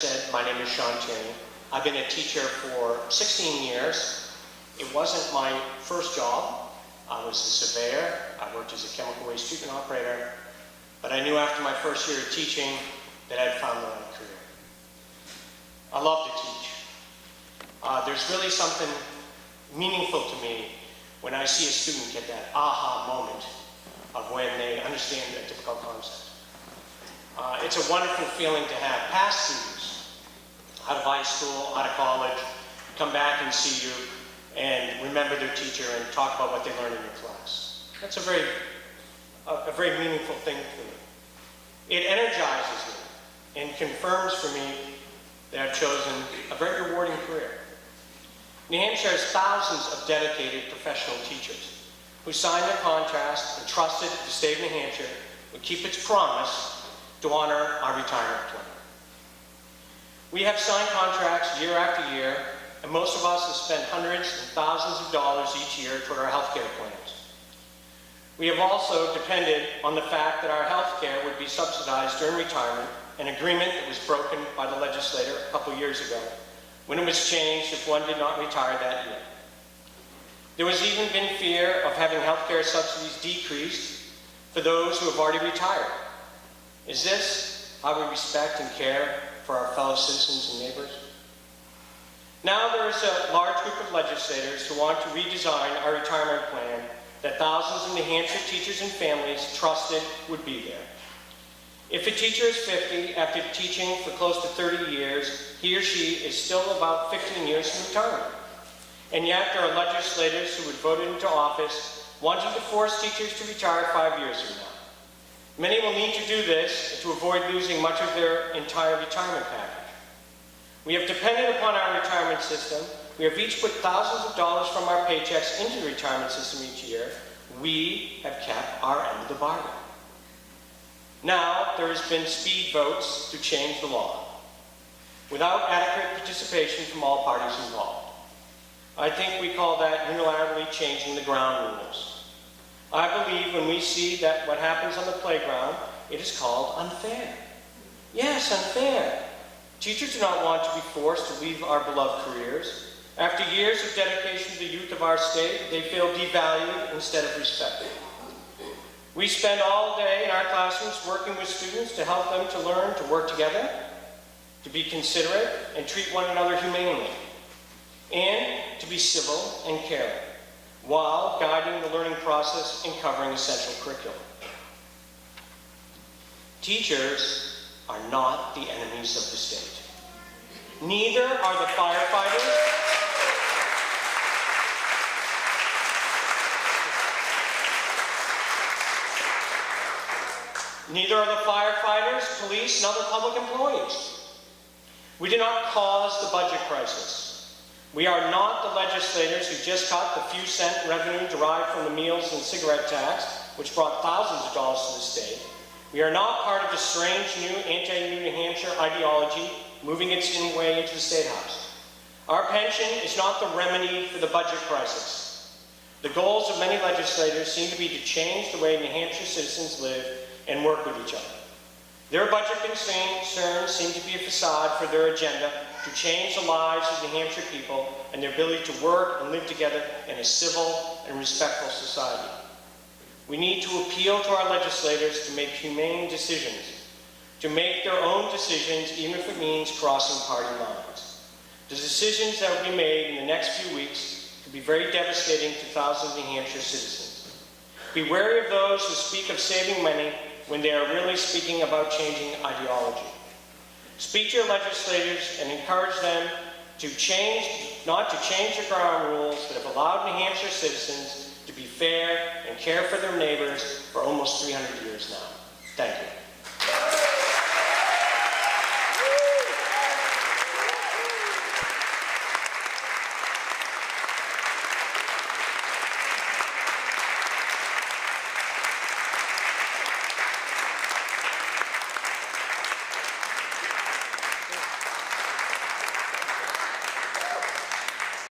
My name is Tiernan. I've been a teacher for 16 years. It wasn't my first job. I was a surveyor. I worked as a chemical waste treatment operator. But I knew after my first year of teaching that I'd found my own career. I love to teach. There's really something meaningful to me when I see a student get that aha moment of when they understand a difficult concept. It's a wonderful feeling to have past students out of high school, out of college, come back and see you and remember their teacher and talk about what they learned in your class. That's a very meaningful thing for me. It energizes me and confirms for me that I've chosen a very rewarding career. New Hampshire has thousands of dedicated professional teachers who signed their contracts and trusted the state of New Hampshire would keep its promise to honor our retirement plan. We have signed contracts year after year, and most of us have spent hundreds and thousands of dollars each year toward our health care plans. We have also depended on the fact that our health care would be subsidized during retirement, an agreement that was broken by the legislature a couple years ago, when it was changed if one did not retire that year. There has even been fear of having health care subsidies decreased for those who have already retired. Is this how we respect and care for our fellow citizens and neighbors? Now there is a large group of legislators who want to redesign our retirement plan that thousands of New Hampshire teachers and families trusted would be there. If a teacher is 50 after teaching for close to 30 years, he or she is still about 15 years from retirement. And yet there are legislators who would vote into office wanting to force teachers to retire 5 years from now. Many will need to do this to avoid losing much of their entire retirement package. We have depended upon our retirement system. We have each put thousands of dollars from our paychecks into the retirement system each year. We have kept our end of the bargain. Now there has been speed votes to change the law, without adequate participation from all parties involved. I think we call that unilaterally changing the ground rules. I believe when we see that what happens on the playground, it is called unfair. Yes, unfair. Teachers do not want to be forced to leave our beloved careers. After years of dedication to the youth of our state, they feel devalued instead of respected. We spend all day in our classrooms working with students to help them to learn to work together, to be considerate and treat one another humanely, and to be civil and caring, while guiding the learning process and covering essential curriculum. Teachers are not the enemies of the state. Neither are the firefighters. Neither are the firefighters, police, and other public employees. We did not cause the budget crisis. We are not the legislators who just cut the few cent revenue derived from the meals and cigarette tax, which brought thousands of dollars to the state. We are not part of the strange new anti-New Hampshire ideology moving its way into the State House. Our pension is not the remedy for the budget crisis. The goals of many legislators seem to be to change the way New Hampshire citizens live and work with each other. Their budget concerns seem to be a facade for their agenda to change the lives of New Hampshire people and their ability to work and live together in a civil and respectful society. We need to appeal to our legislators to make humane decisions, to make their own decisions even if it means crossing party lines. The decisions that will be made in the next few weeks could be very devastating to thousands of New Hampshire citizens. Be wary of those who speak of saving money when they are really speaking about changing ideology. Speak to your legislators and encourage them to not to change the ground rules that have allowed New Hampshire citizens to be fair and care for their neighbors for almost 300 years now. Thank you.